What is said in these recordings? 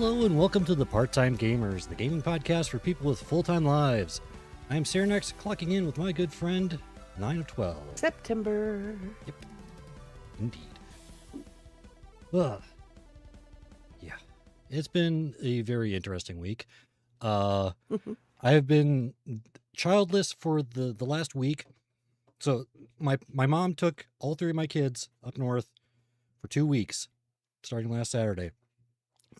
Hello and welcome to the Part-Time Gamers, the gaming podcast for people with full-time lives. I'm Cyranex, clocking in with my good friend, 9 of 12. September. Yep, indeed. Well, yeah, it's been a very interesting week. I have been childless for the last week. So my mom took all three of my kids up north for 2 weeks, starting last Saturday.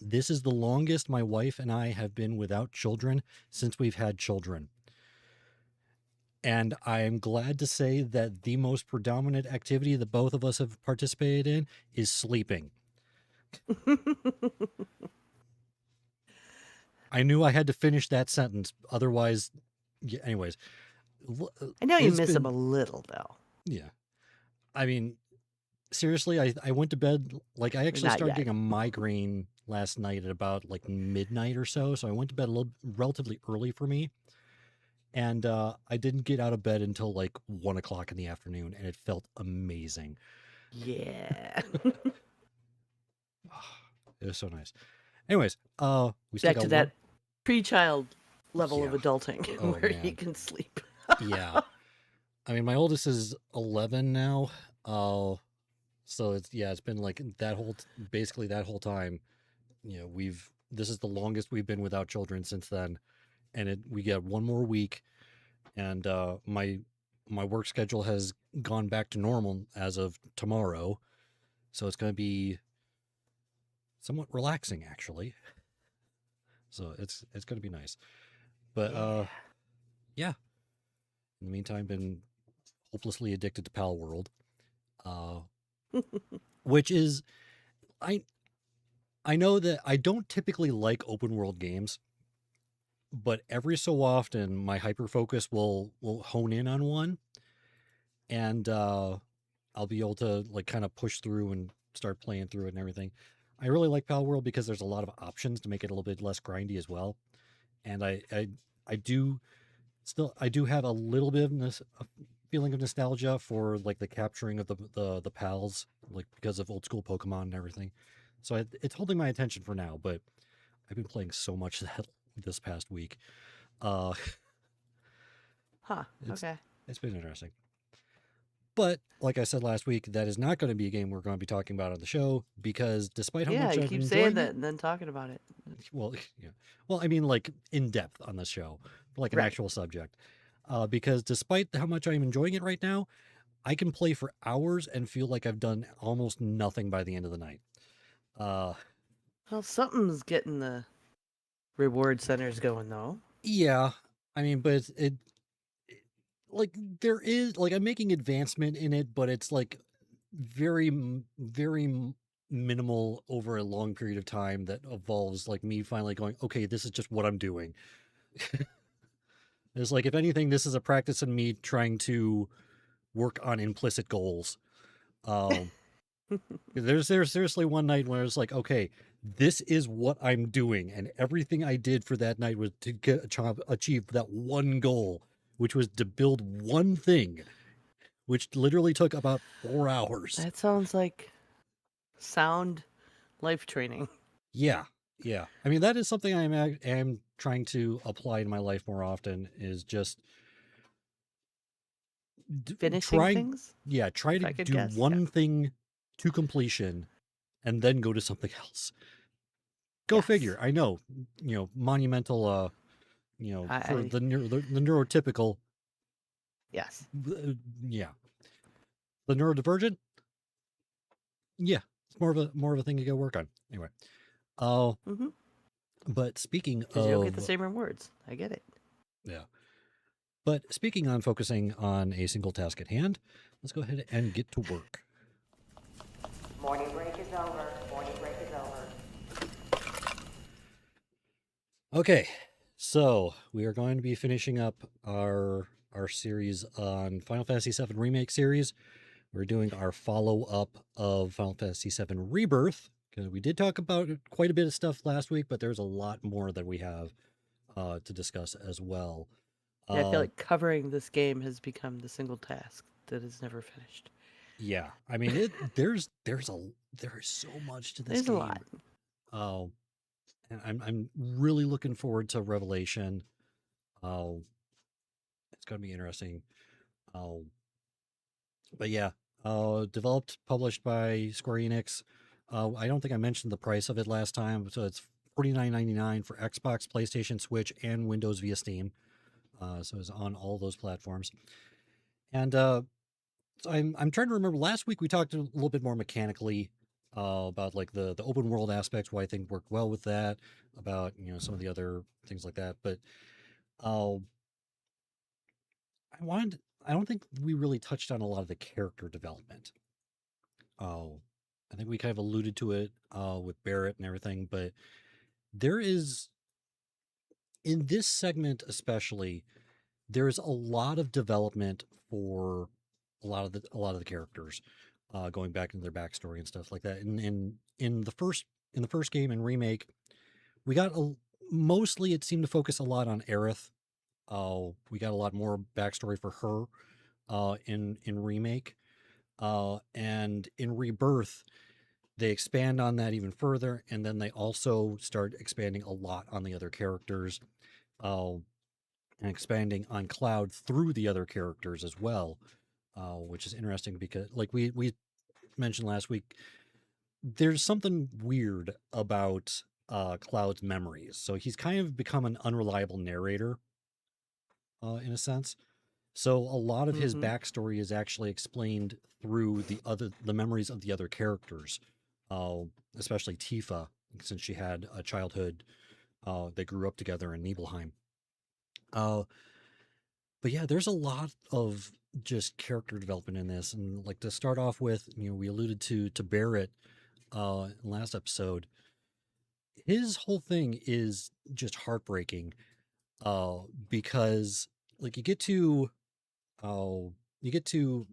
This is the longest my wife and I have been without children since we've had children. And I am glad to say that the most predominant activity that both of us have participated in is sleeping. I knew I had to finish that sentence. Otherwise, yeah, anyways. I know you miss him a little, though. Yeah. I mean, seriously, I went to bed, like I actually started getting a migraine last night at about like midnight or so. So I went to bed relatively early for me. And I didn't get out of bed until like 1 o'clock in the afternoon, and it felt amazing. Yeah. It was so nice. Anyways, we still Back got to that pre-child level of Yeah. adulting where man. you can sleep. Yeah. I mean, my oldest is 11 now. So it's been like basically that whole time, this is the longest we've been without children since then. And we get 1 more week, and my work schedule has gone back to normal as of tomorrow. So it's going to be somewhat relaxing, actually. So it's going to be nice. But yeah. In the meantime, been hopelessly addicted to Pal World, which is I know that I don't typically like open world games, but every so often my hyper focus will hone in on one, and I'll be able to like kind of push through and start playing through it and everything. I really like Pal World because there's a lot of options to make it a little bit less grindy as well. And I do have a little bit of a feeling of nostalgia for like the capturing of the pals, like because of old school Pokemon and everything. So it's holding my attention for now, but I've been playing so much that this past week. Okay. It's been interesting. But like I said last week, that is not going to be a game we're going to be talking about on the show, because despite how much you I've keep been saying enjoying that it, and then talking about it. well, yeah. Well, I mean, like in depth on the show, like an Right. actual subject. Because despite how much I'm enjoying it right now, I can play for hours and feel like I've done almost nothing by the end of the night. Well, something's getting the reward centers going, though. Yeah, I mean, but like there is like I'm making advancement in it, but it's like very minimal over a long period of time that involves like me finally going, okay, this is just what I'm doing. It's like, if anything, this is a practice in me trying to work on implicit goals. There's seriously one night where it's like, okay, this is what I'm doing, and everything I did for that night was to achieve that one goal, which was to build one thing, which literally took about 4 hours. That sounds like sound life training. Yeah. I mean, that is something I am trying to apply in my life more often, is just Finishing things? Yeah, try to do one thing to completion and then go to something else. Go figure. I know, monumental, for the neurotypical. Yes. Yeah. The neurodivergent? Yeah. It's more of a thing you go work on. Anyway. But speaking of... Because you don't get the same rewards. I get it. Yeah. But speaking on focusing on a single task at hand, let's go ahead and get to work. Morning break is over. Morning break is over. Okay, so we are going to be finishing up our series on Final Fantasy VII Remake series. We're doing our follow-up of Final Fantasy VII Rebirth, because we did talk about quite a bit of stuff last week, but there's a lot more that we have to discuss as well. Yeah, I feel like covering this game has become the single task that is never finished. Yeah, I mean, there is so much to this game. There's a lot. And I'm really looking forward to Revelation. Uh, it's going to be interesting. Uh, but yeah, developed, published by Square Enix. I don't think I mentioned the price of it last time, so it's $49.99 for Xbox, PlayStation, Switch, and Windows via Steam. So it's on all those platforms. And so I'm trying to remember. Last week we talked a little bit more mechanically about like the open world aspects, why I think worked well with that, about some of the other things like that. But uh, I don't think we really touched on a lot of the character development. Oh, I think we kind of alluded to it with Barrett and everything, but there is in this segment especially there's a lot of development for a lot of the characters, going back into their backstory and stuff like that. And in the first game and remake, we got mostly it seemed to focus a lot on Aerith. We got a lot more backstory for her in remake, and in Rebirth they expand on that even further, and then they also start expanding a lot on the other characters. Uh, and expanding on Cloud through the other characters as well, which is interesting because, like we mentioned last week, there's something weird about Cloud's memories. So he's kind of become an unreliable narrator, in a sense. So a lot of his Mm-hmm. backstory is actually explained through the memories of the other characters, uh, especially Tifa, since she had a childhood. They grew up together in Nibelheim. Uh, But yeah, there's a lot of just character development in this, and like to start off with, we alluded to Barrett in last episode. His whole thing is just heartbreaking, uh, because like uh, you get to,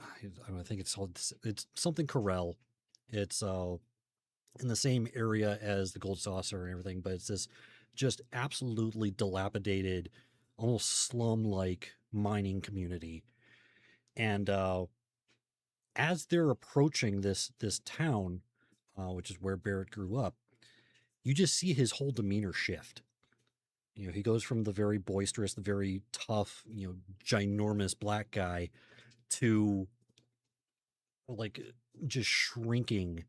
I think it's called it's something Corel. It's in the same area as the Gold Saucer and everything, but it's this just absolutely dilapidated, almost slum-like mining community. And as they're approaching this town, which is where Barrett grew up, you just see his whole demeanor shift. He goes from the very boisterous, the very tough, ginormous black guy to like just shrinking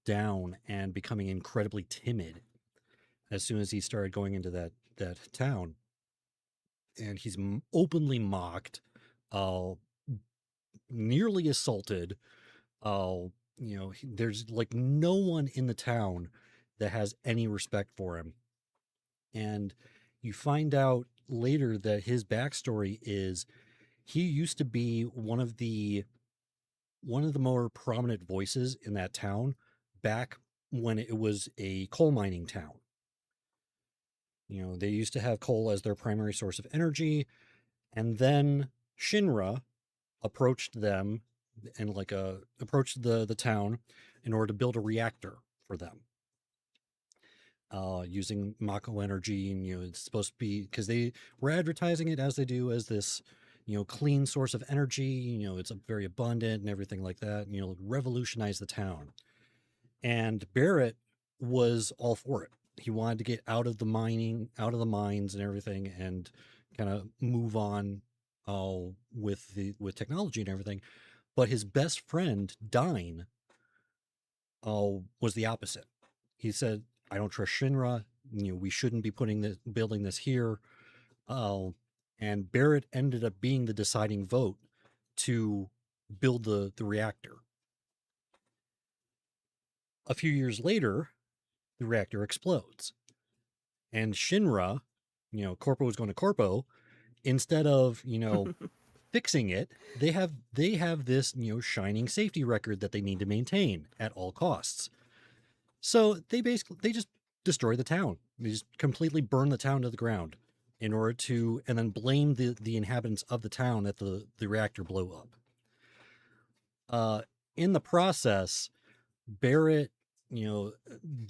down and becoming incredibly timid as soon as he started going into that town. And he's openly mocked, uh, nearly assaulted. There's like no one in the town that has any respect for him. And you find out later that his backstory is he used to be one of the more prominent voices in that town back when it was a coal mining town. They used to have coal as their primary source of energy, and then Shinra approached them and approached the town in order to build a reactor for them, using Mako energy. And it's supposed to be, because they were advertising it as they do, as this clean source of energy. It's a very abundant and everything like that, revolutionize the town. And Barrett was all for it. He wanted to get out of the mining, out of the mines and everything, and kind of move on, with technology and everything. But his best friend, Dine, was the opposite. He said, "I don't trust Shinra. We shouldn't be building this here." Oh, and Barrett ended up being the deciding vote to build the reactor. A few years later, the reactor explodes, and Shinra, Corpo is going to Corpo. Instead of fixing it, they have this shining safety record that they need to maintain at all costs. So they just destroy the town. They just completely burn the town to the ground in order to, and then blame the inhabitants of the town that the reactor blew up. In the process, Barrett, you know,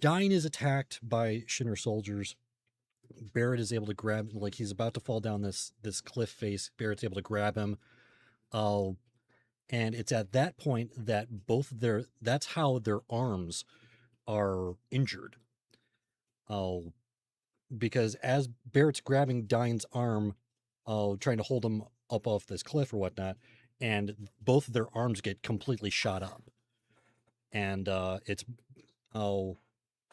Dine is attacked by Shinra soldiers. Barrett is able to grab, like he's about to fall down this cliff face. Barrett's able to grab him. Uh, and it's at that point that that's how their arms are injured. Oh, because as Barrett's grabbing Dine's arm, trying to hold him up off this cliff or whatnot, and both of their arms get completely shot up, and it's oh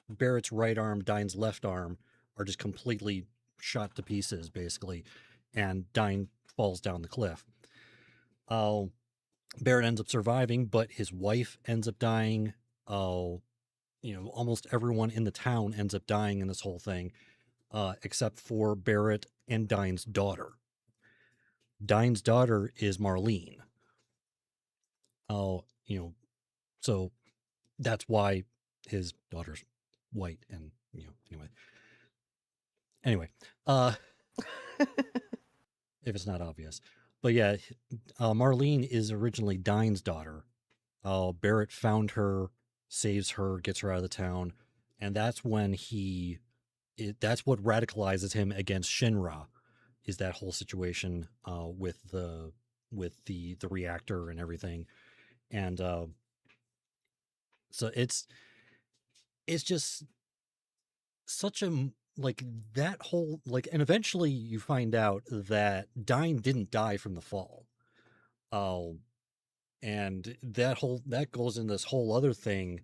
Barrett's right arm, Dine's left arm are just completely shot to pieces, basically, and Dine falls down the cliff. Oh, Barrett ends up surviving, but his wife ends up dying. Oh, almost everyone in the town ends up dying in this whole thing, except for Barrett and Dine's daughter. Dine's daughter is Marlene. Oh, so that's why his daughter's white, and anyway, uh, if it's not obvious, but yeah, Marlene is originally Dine's daughter. Barrett found her, saves her, gets her out of the town, and that's when that's what radicalizes him against Shinra, is that whole situation with the reactor and everything, and so it's just such a like that whole like, and eventually you find out that Dine didn't die from the fall. Oh, and that goes in this whole other situation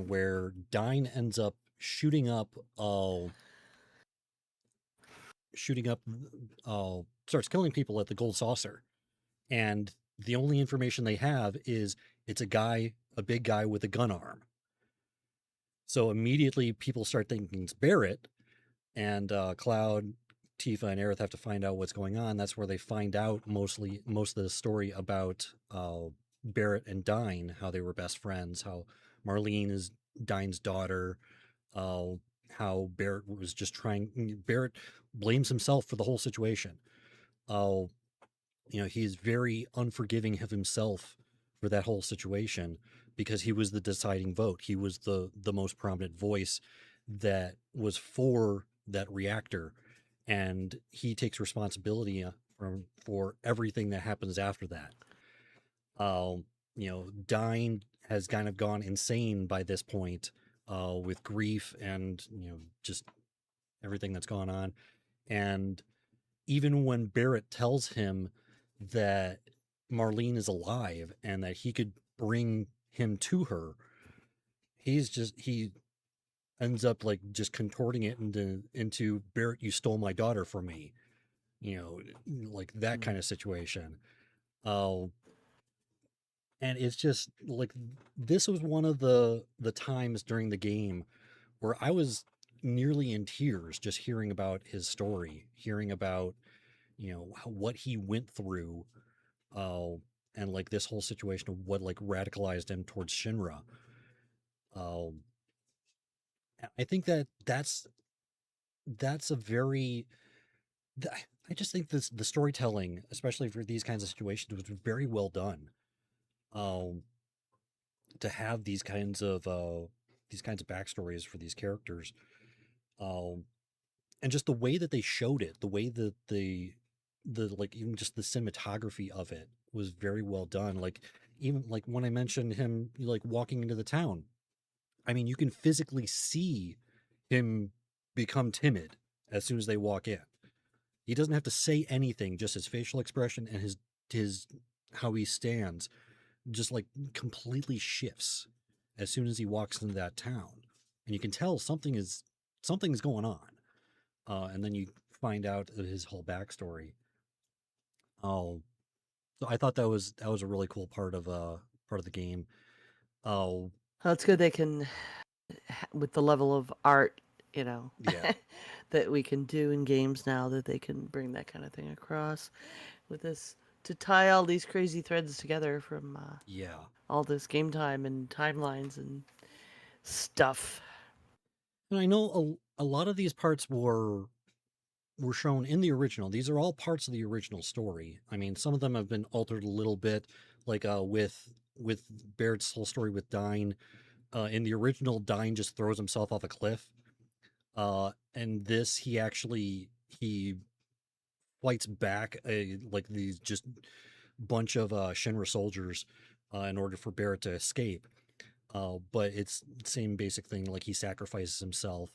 where Dine ends up shooting up starts killing people at the Gold Saucer, and the only information they have is it's a big guy with a gun arm. So immediately people start thinking it's Barrett, and Cloud, Tifa, and Aerith have to find out what's going on. That's where they find out most of the story about Barrett and Dine, how they were best friends, how Marlene is Dine's daughter, uh, how Barrett blames himself for the whole situation. Uh, he's very unforgiving of himself for that whole situation because he was the deciding vote. He was the most prominent voice that was for that reactor, and he takes responsibility for everything that happens after that. Dine has kind of gone insane by this point, with grief and just everything that's gone on. And even when Barrett tells him that Marlene is alive and that he could bring him to her, he ends up like just contorting it into Barrett, you stole my daughter from me, you know, like that kind of situation. Uh, and it's just like this was one of the times during the game where I was nearly in tears just hearing about his story, hearing about what he went through, uh, and like this whole situation of what like radicalized him towards Shinra. Um, I think that's a very I just think the storytelling, especially for these kinds of situations, was very well done. Um, to have these kinds of backstories for these characters, um, and just the way that they showed it, the way that the like even just the cinematography of it was very well done. Like even like when I mentioned him like walking into the town, I mean you can physically see him become timid as soon as they walk in. He doesn't have to say anything, just his facial expression and his how he stands just like completely shifts as soon as he walks into that town. And you can tell something's going on. And then you find out his whole backstory. Oh, so I thought that was a really cool part of the game. Oh, Well, it's good they can, with the level of art, you know, yeah, that we can do in games now, that they can bring that kind of thing across with this to tie all these crazy threads together from yeah. all this game time and timelines and stuff. And I know a lot of these parts were shown in the original. These are all parts of the original story. I mean, some of them have been altered a little bit, like with Barrett's whole story with Dine. In the original, Dine just throws himself off a cliff. And this, he fights back like these just bunch of Shinra soldiers in order for Barrett to escape. But it's same basic thing. Like he sacrifices himself.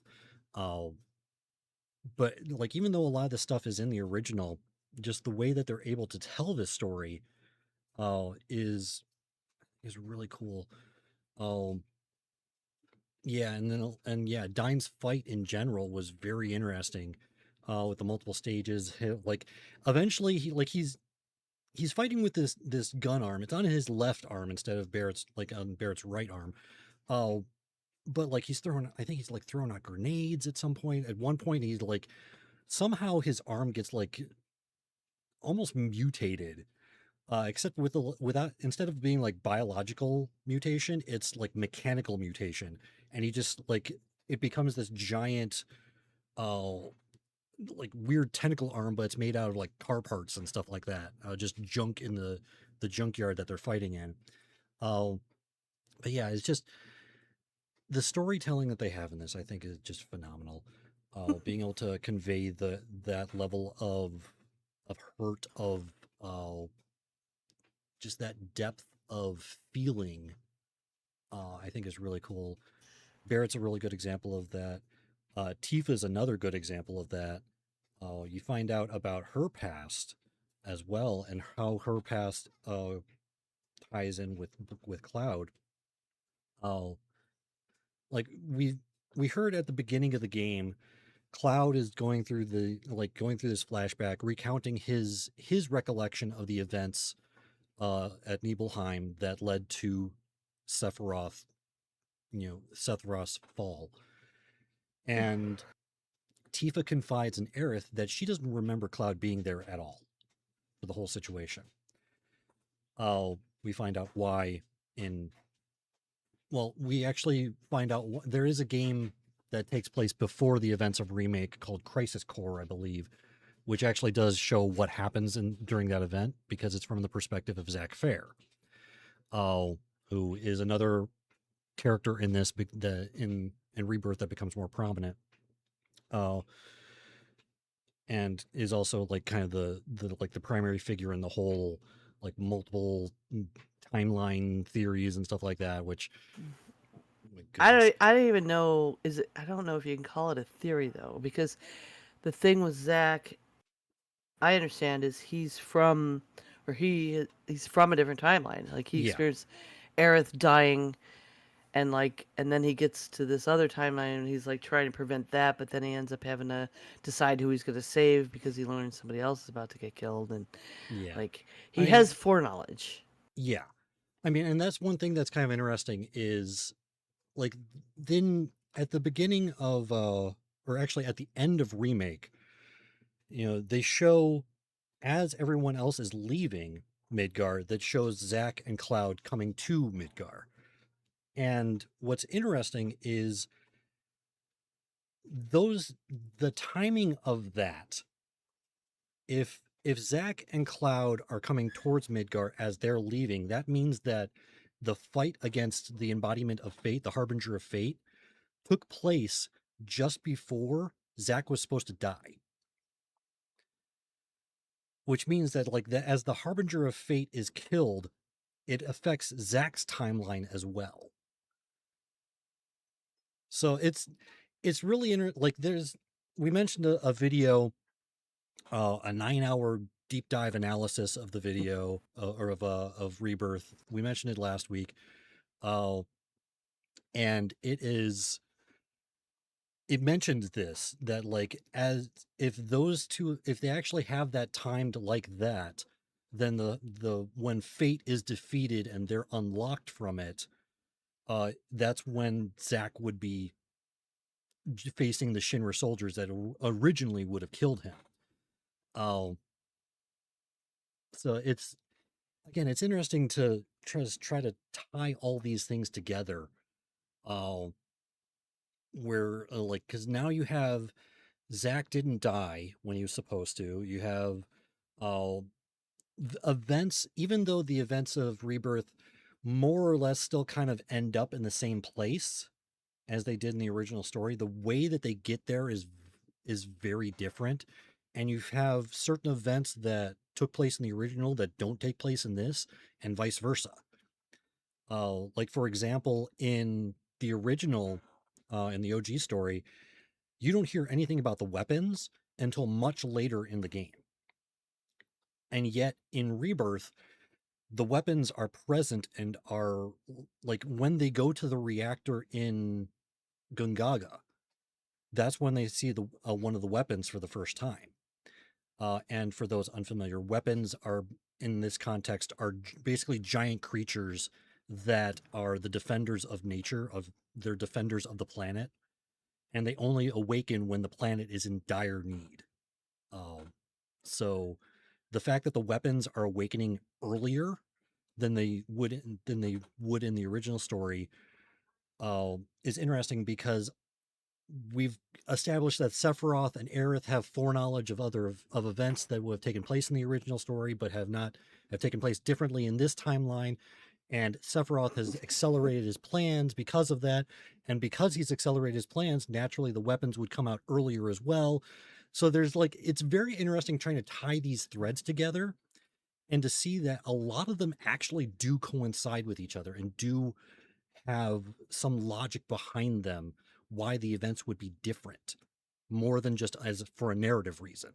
Uh, but like even though a lot of the stuff is in the original, just the way that they're able to tell this story, is really cool. Um, yeah, and yeah, Dine's fight in general was very interesting, with the multiple stages. Like eventually, he's fighting with this gun arm. It's on his left arm instead of Barrett's, like on Barrett's right arm. Uh, but like he's throwing, I think he's like throwing out grenades at some point. At one point, he's like somehow his arm gets like almost mutated, except without, instead of being like biological mutation, it's like mechanical mutation, and he just like it becomes this giant, uh like weird tentacle arm, but it's made out of like car parts and stuff like that, just junk in the junkyard that they're fighting in. uh, but yeah, it's just the storytelling that they have in this, I think, is just phenomenal. Being able to convey that level of hurt, of uh just that depth of feeling, I think is really cool. Barrett's a really good example of that. Tifa's another good example of that. You find out about her past as well, and how her past ties in with Cloud. Uh, like we heard at the beginning of the game, Cloud is going through this flashback, recounting his recollection of the events at Nibelheim that led to Sephiroth, Sephiroth's fall. And Tifa confides in Aerith that she doesn't remember Cloud being there at all for the whole situation. We find out why in well, we actually find out there is a game that takes place before the events of Remake called Crisis Core, I believe, which actually does show what happens during that event, because it's from the perspective of Zach Fair, uh, who is another character in this in Rebirth that becomes more prominent, uh, and is also like kind of the like the primary figure in the whole like multiple timeline theories and stuff like that. Which, oh my goodness, I don't even know. Is it? I don't know if you can call it a theory though, because the thing with Zach, I understand, is he's from a different timeline. Like he yeah, experienced Aerith dying, and and then he gets to this other timeline, and he's like trying to prevent that, but then he ends up having to decide who he's going to save because he learns somebody else is about to get killed, and yeah. like I he has mean, foreknowledge. yeah. I mean, and that's one thing that's kind of interesting is like then at the beginning of or actually at the end of Remake, they show as everyone else is leaving Midgar, that shows Zack and Cloud coming to Midgar. And what's interesting is those the timing of that. If Zack and Cloud are coming towards Midgar as they're leaving, that means that the fight against the embodiment of fate, the harbinger of fate, took place just before Zack was supposed to die. Which means that like that as the harbinger of fate is killed, it affects Zack's timeline as well. So it's really like there's we mentioned a video, a 9-hour deep dive analysis of the video, or of Rebirth. We mentioned it last week, uh, and it mentioned this, that like as if those two, if they actually have that timed like that, then the when fate is defeated and they're unlocked from it, that's when Zack would be facing the Shinra soldiers that originally would have killed him. Um, so it's again, it's interesting to try to tie all these things together. Uh, where like because now you have Zack didn't die when he was supposed to. You have uh, events, even though the events of Rebirth more or less still kind of end up in the same place as they did in the original story. The way that they get there is very different, and you have certain events that took place in the original that don't take place in this, and vice versa. Like for example, in the OG story, you don't hear anything about the weapons until much later in the game. And yet in Rebirth, the weapons are present and are like when they go to the reactor in Gungaga, that's when they see the one of the weapons for the first time. And for those unfamiliar, weapons are in this context are basically giant creatures that are the defenders of nature, of they're defenders of the planet, and they only awaken when the planet is in dire need. Um, so the fact that the weapons are awakening earlier than they would in the original story is interesting because we've established that Sephiroth and Aerith have foreknowledge of of events that would have taken place in the original story, but have taken place differently in this timeline. And Sephiroth has accelerated his plans because of that. And because he's accelerated his plans, naturally the weapons would come out earlier as well. So there's like, it's very interesting trying to tie these threads together and to see that a lot of them actually do coincide with each other and do have some logic behind them why the events would be different more than just as for a narrative reason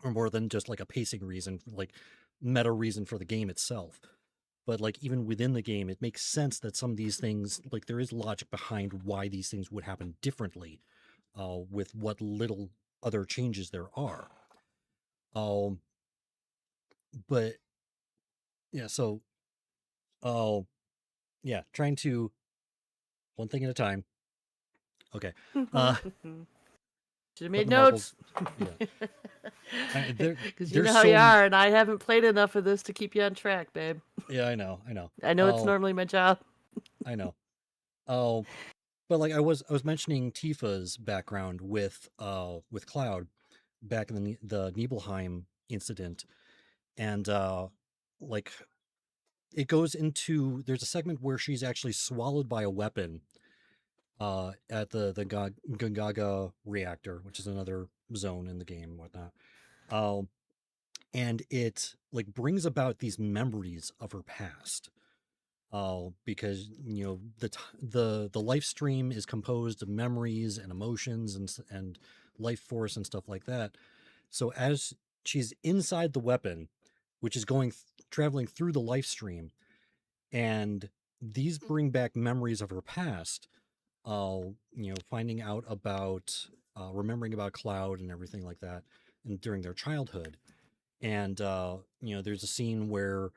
or more than just like a pacing reason, like meta reason for the game itself. But like even within the game, it makes sense that some of these things, like there is logic behind why these things would happen differently with what little other changes there are. Um, but yeah, so uh, yeah, trying to one thing at a time. Okay. Uh, Should have put made the marbles. notes. Yeah. Because you know There's how you so are, and I haven't played enough of this to keep you on track, babe. yeah, I know. I know it's normally my job. I know. Oh, but like I was mentioning Tifa's background with Cloud back in the Nibelheim incident, and like it goes into there's a segment where she's actually swallowed by a weapon at the Gungaga reactor, which is another zone in the game and whatnot. Um, and it like brings about these memories of her past. Because you know the life stream is composed of memories and emotions and life force and stuff like that. So as she's inside the weapon, which is traveling through the life stream, and these bring back memories of her past. You know, finding out about remembering about Cloud and everything like that, and during their childhood. And you know, there's a scene where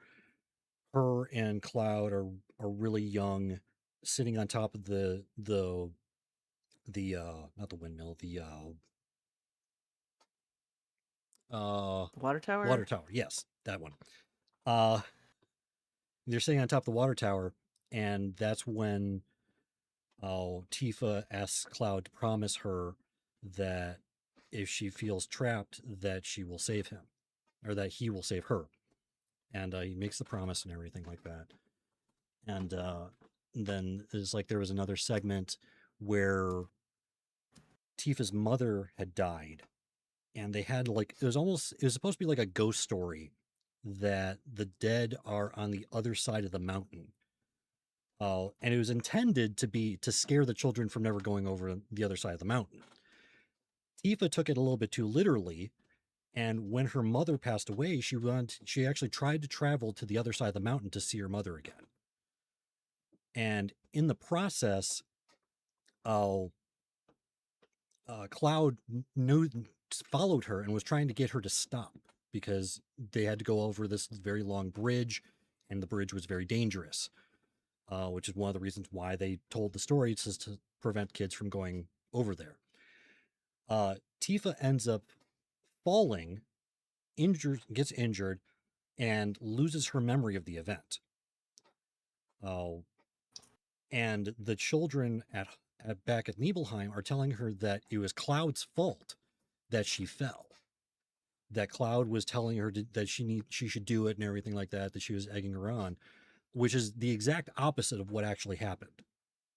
her and Cloud are really young, sitting on top of the not the windmill, uh The water water tower? tower. Yes, that one. Uh they're sitting on top of the water tower, and that's when Tifa asks Cloud to promise her that if she feels trapped, that she will save him, or that he will save her. And he makes the promise and everything like that. And then it's like there was another segment where Tifa's mother had died, and they had like it was supposed to be like a ghost story that the dead are on the other side of the mountain. And it was intended to be to scare the children from never going over the other side of the mountain. Tifa took it a little bit too literally, and when her mother passed away, she actually tried to travel to the other side of the mountain to see her mother again. And in the process, uh, Cloud knew followed her and was trying to get her to stop because they had to go over this very long bridge, and the bridge was very dangerous. Which is one of the reasons why they told the story, just to prevent kids from going over there. Tifa ends up falling, gets injured, and loses her memory of the event. Uh, and the children at back at Nibelheim are telling her that it was Cloud's fault that she fell. That Cloud was telling her that she should do it and everything like that. That she was egging her on, which is the exact opposite of what actually happened.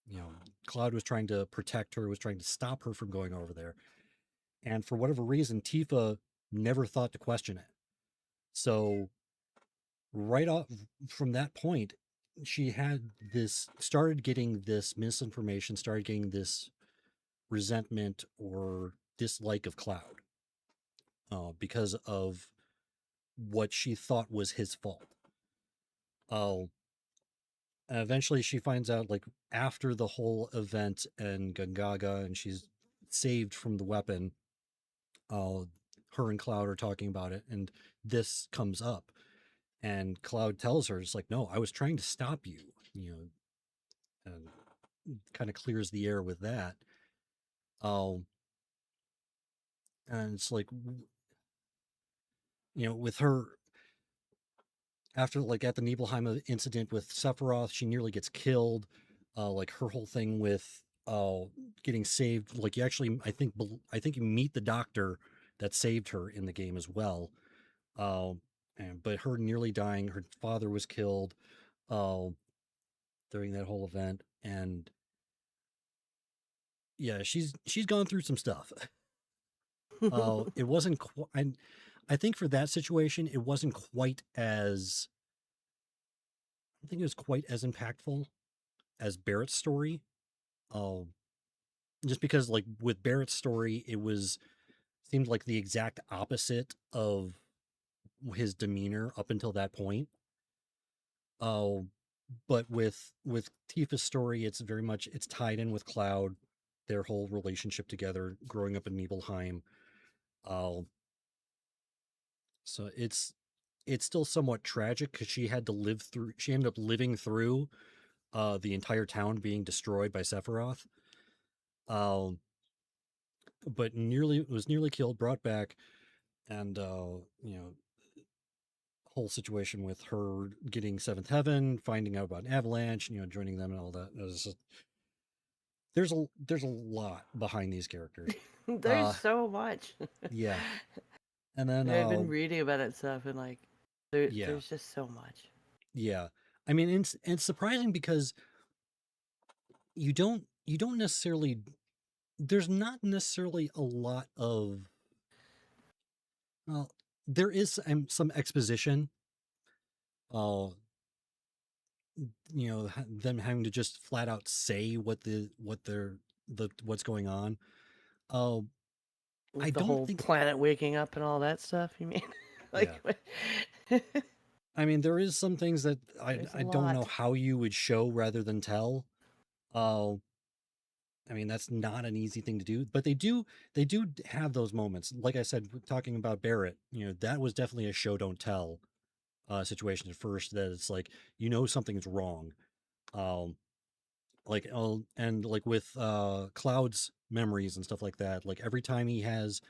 You know, Cloud was trying to protect her, was trying to stop her from going over there, and for whatever reason, Tifa never thought to question it. So right off from that point, she had this started getting this misinformation, started getting this resentment or dislike of Cloud because of what she thought was his fault. Oh, eventually she finds out, like, after the whole event and Gungaga, and she's saved from the weapon. Uh, her and Cloud are talking about it, and this comes up, and Cloud tells her, "It's like, no, I was trying to stop you," and kind of clears the air with that. Um, and it's like, with her after, like, at the Nibelheim incident with Sephiroth, she nearly gets killed. Like her whole thing with getting saved. Like, you actually, I think you meet the doctor that saved her in the game as well. Um, but her nearly dying, her father was killed uh, during that whole event, and yeah, she's gone through some stuff. It wasn't quite. I think for that situation, it wasn't quite as. I don't think it was quite as impactful as Barrett's story. Um, just because, like, with Barrett's story, it was seemed like the exact opposite of his demeanor up until that point. Uh, but with Tifa's story, it's very much it's tied in with Cloud, their whole relationship together, growing up in Nibelheim. Uh, so it's still somewhat tragic because she ended up living through the entire town being destroyed by Sephiroth. Um, but nearly killed, brought back, and whole situation with her getting seventh heaven, finding out about an avalanche, joining them and all that. There's a lot behind these characters. There's Uh, so much. yeah, and then I've been reading about it and stuff, and like, yeah, there's just so much. yeah. I mean, it's surprising because you don't necessarily there's not necessarily a lot of, well, there is some exposition. Uh, them having to just flat out say what's going on. Uh, I With the don't whole think, planet waking up and all that stuff, you mean? yeah. Like, I mean, there is some things that there's a I don't know lot. how you would show rather than tell. Uh, I mean, that's not an easy thing to do, but they do have those moments. Like I said, talking about Barrett, that was definitely a show don't tell situation at first. That it's like, something's wrong. Um, like, and like with Cloud's memories and stuff like that. Like, every time he has,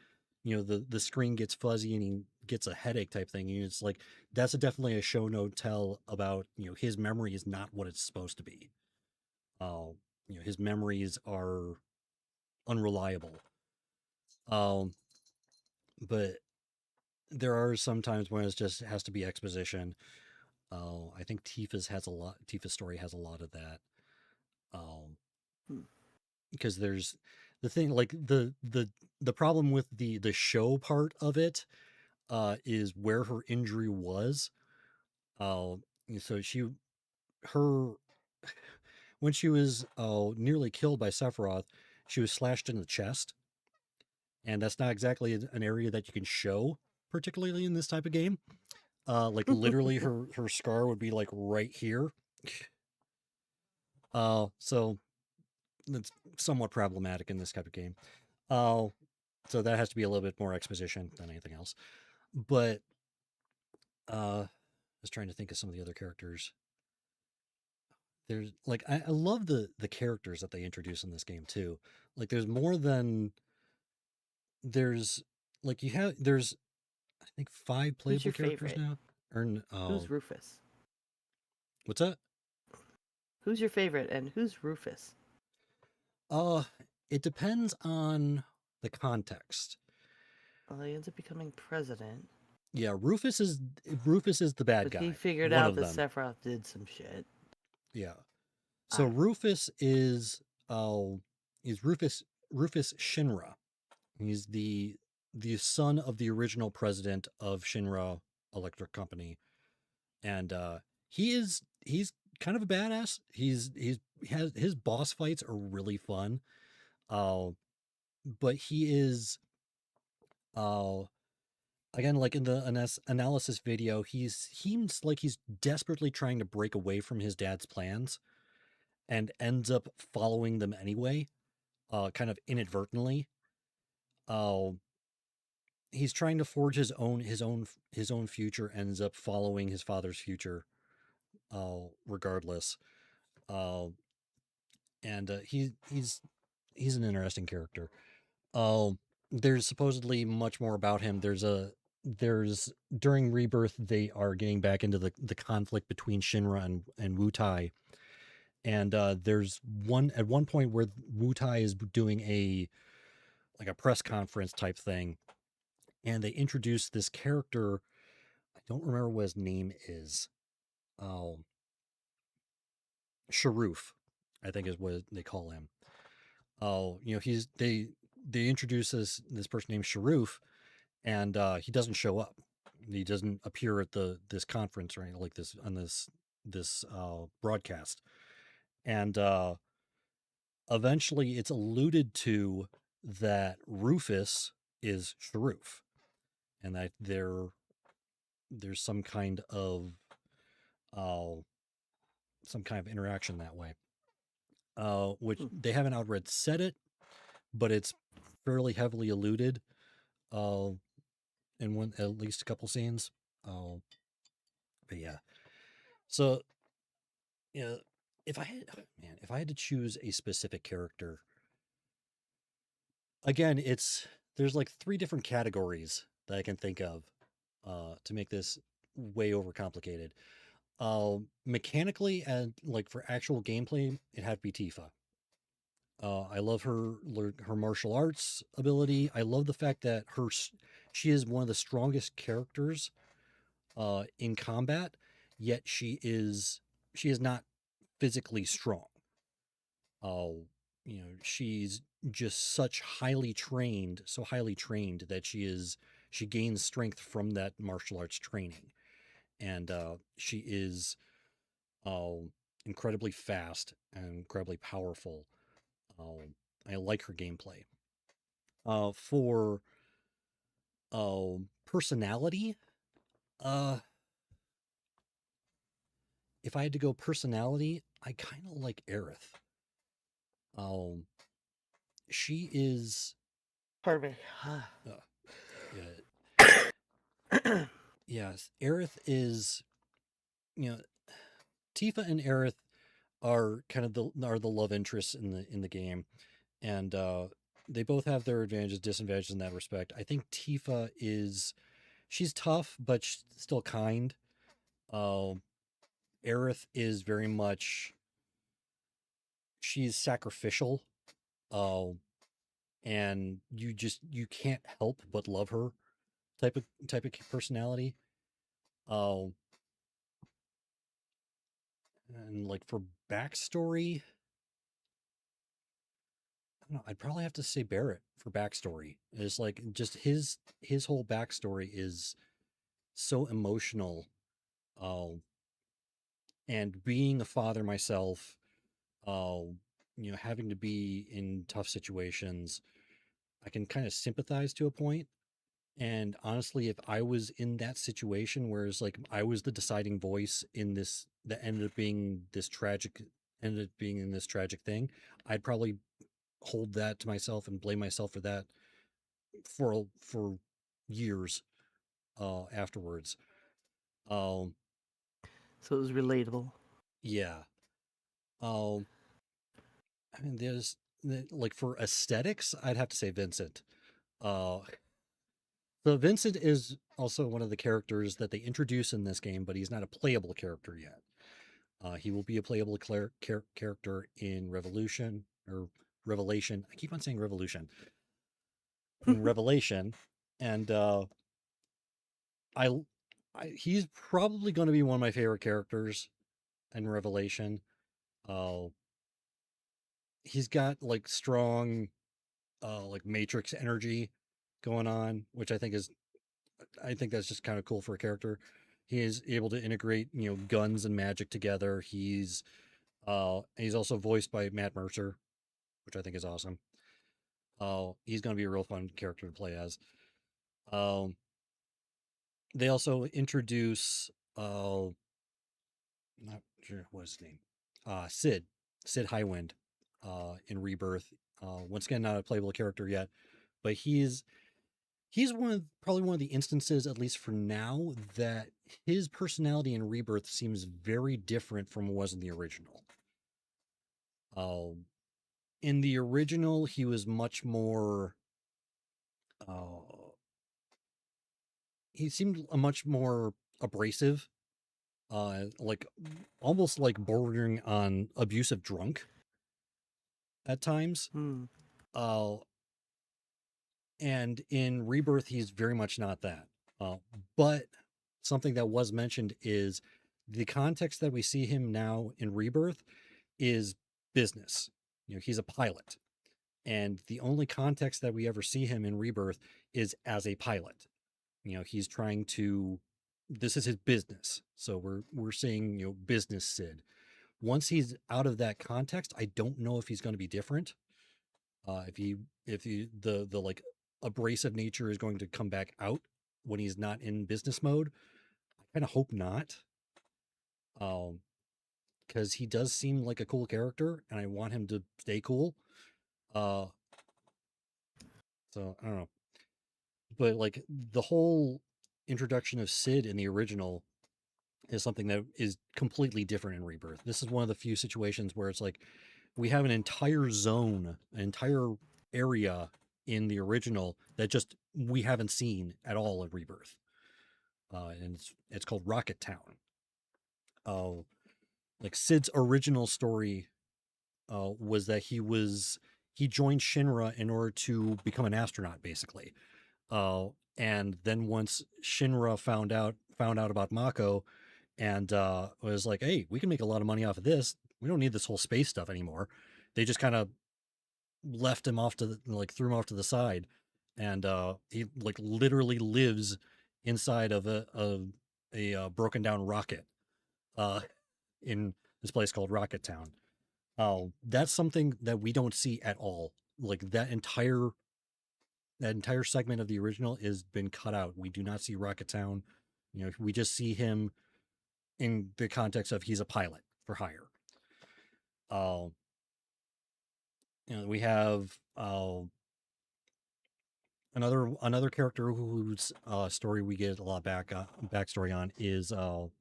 the screen gets fuzzy and he gets a headache type thing. And it's like, that's definitely a show no tell about, his memory is not what it's supposed to be. Uh, his memories are unreliable. Um, but there are some times when it just has to be exposition. I think Tifa's story has a lot of that. Um, Hmm. because there's the thing, like, the problem with the show part of it is where her injury was. uh so her when she was nearly killed by Sephiroth, she was slashed in the chest, and that's not exactly an area that you can show, particularly in this type of game. Like, literally her scar would be, like, right here. So that's somewhat problematic in this type of game. uh so that has to be a little bit more exposition than anything else. But I was trying to think of some of the other characters. There's, like, I love the characters that they introduce in this game too. Like, there's more than there's like there's, I think, 5 Who's playable your characters favorite? now. Or Who's Rufus? what's that? Who's your favorite, and who's Rufus? Uh it depends on the context. Well, he ends up becoming president, Yeah, Rufus is the bad but he guy. figured One out of that them. Sephiroth did some shit. Yeah. I So don't know. Rufus Shinra. He's the son of the original president of Shinra Electric Company, and he's kind of a badass. He has his boss fights are really fun. Uh, but he is uh again, like in the analysis video, he seems like he's desperately trying to break away from his dad's plans and ends up following them anyway, kind of inadvertently. Uh, he's trying to forge his own future, ends up following his father's future, regardless. Uh, and he's an interesting character. Uh, there's supposedly much more about him. There's during Rebirth they are getting back into the conflict between Shinra and Wutai, and there's one point where Wutai is doing a press conference type thing, and they introduce this character. I don't remember what his name is. Oh, Sharuf, I think is what they call him. Oh, they introduce this person named Sharuf, and he doesn't show up. He doesn't appear at this conference or anything like this on this broadcast. And eventually, it's alluded to that Rufus is Sharuf, and that there's uh, some kind of interaction that way. Which they haven't outright said it, but it's fairly heavily alluded. Uh, in one at least a couple scenes. But yeah. So yeah, if I had to choose a specific character, again, there's like three different categories that I can think of, to make this way overcomplicated. Mechanically and like for actual gameplay, it had to be Tifa. I love her martial arts ability. I love the fact that she is one of the strongest characters in combat, yet she is not physically strong. She's just so highly trained that she gains strength from that martial arts training, and she is uh, incredibly fast and incredibly powerful. I like her gameplay. For personality, uh, if I had to go personality, I kind of like Aerith. Um, she is, Pardon me. uh, yes, Aerith is, you know, Tifa and Aerith are kind of the love interests in the game, and they both have their advantages, disadvantages in that respect. I think she's tough, but she's still kind. Uh, Aerith is very much she's sacrificial, uh, and you can't help but love her type of personality. Uh, and like for backstory, I don't know. I'd probably have to say Barrett for backstory. It's like just his whole backstory is so emotional. Uh, and being a father myself, uh, having to be in tough situations, I can kind of sympathize to a point. And honestly, if I was in that situation, whereas like I was the deciding voice in this that ended up being in this tragic thing, I'd probably hold that to myself and blame myself for that for years afterwards. Um, So it was relatable. yeah. Um, I mean, like for aesthetics, I'd have to say Vincent. Uh, so Vincent is also one of the characters that they introduce in this game, but he's not a playable character yet. He will be a playable character in Revolution or Revelation. I keep on saying Revolution. In Revelation, and I, he's probably going to be one of my favorite characters in Revelation. Uh, he's got like strong, like Matrix energy going on, which I think that's just kind of cool for a character. he is able to integrate guns and magic together. He's also voiced by Matt Mercer, which I think is awesome. He's going to be a real fun character to play as. Um, they also introduce not sure what his name, Sid Highwind, in Rebirth. Once again, not a playable character yet, but he's probably one of the instances, at least for now, that his personality in Rebirth seems very different from what was in the original. In the original, he was much more. Uh, he seemed a much more abrasive, like almost like bordering on abusive drunk at times. Hmm. Uh, and in Rebirth, he's very much not that. Uh, but something that was mentioned is the context that we see him now in Rebirth is business. He's a pilot, and the only context that we ever see him in Rebirth is as a pilot. He's trying to. This is his business, so we're seeing business Sid. Once he's out of that context, I don't know if he's going to be different. If he the like abrasive nature is going to come back out when he's not in business mode. I kind of hope not. Because he does seem like a cool character, and I want him to stay cool. Uh, so I don't know, but like the whole introduction of Sid in the original is something that is completely different in Rebirth. This is one of the few situations where it's like we have an entire zone, an entire area in the original that just we haven't seen at all in Rebirth, and it's called Rocket Town. Uh, like Sid's original story was that he joined Shinra in order to become an astronaut, basically. Uh, and then once Shinra found out about Mako, and was like, "Hey, we can make a lot of money off of this. We don't need this whole space stuff anymore." They just kind of left him off threw him off to the side, and he like literally lives inside of a broken down rocket, uh, in this place called Rocket Town. That's something that we don't see at all. Like that entire segment of the original has been cut out. We do not see Rocket Town. We just see him in the context of he's a pilot for hire. Uh, we have another character whose story we get a lot backstory on is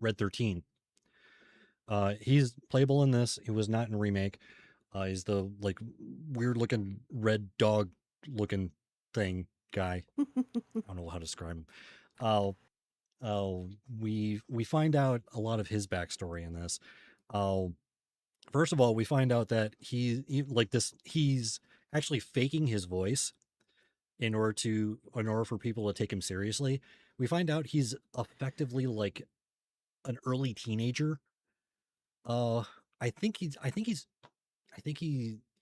Red 13. He's playable in this. He was not in remake. He's the like weird looking red dog looking thing guy. I don't know how to describe him. Uh, uh, we find out a lot of his backstory in this. Uh, First of all, we find out that he's actually faking his voice in order for people to take him seriously. We find out he's effectively like an early teenager. Uh, I think he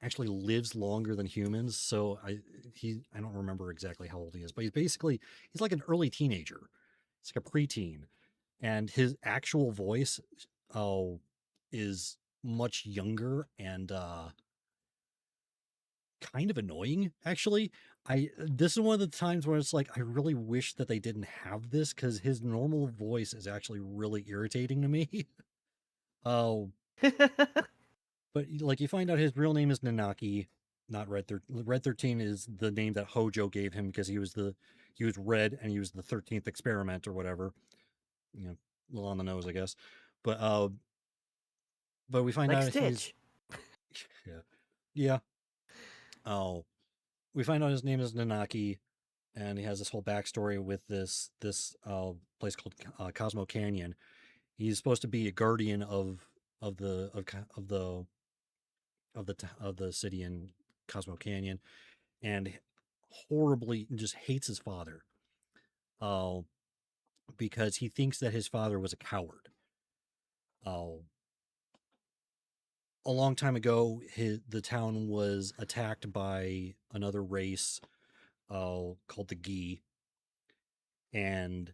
actually lives longer than humans. So I don't remember exactly how old he is, but he's like an early teenager. It's like a preteen, and his actual voice, oh, is much younger and kind of annoying actually. I This is one of the times where it's like I really wish that they didn't have this because his normal voice is actually really irritating to me. Oh, but like you find out his real name is Nanaki, not Red 13. Red 13 is the name that Hojo gave him because he was red and he was the 13th experiment or whatever. A little on the nose, I guess. But we find Like out he's Stitch. yeah. Yeah. Oh, we find out his name is Nanaki, and he has this whole backstory with this place called Cosmo Canyon. He's supposed to be a guardian of the of Ca- of the city in Cosmo Canyon, and horribly just hates his father. Uh, because he thinks that his father was a coward. Uh, a long time ago, the town was attacked by another race called the Gi, and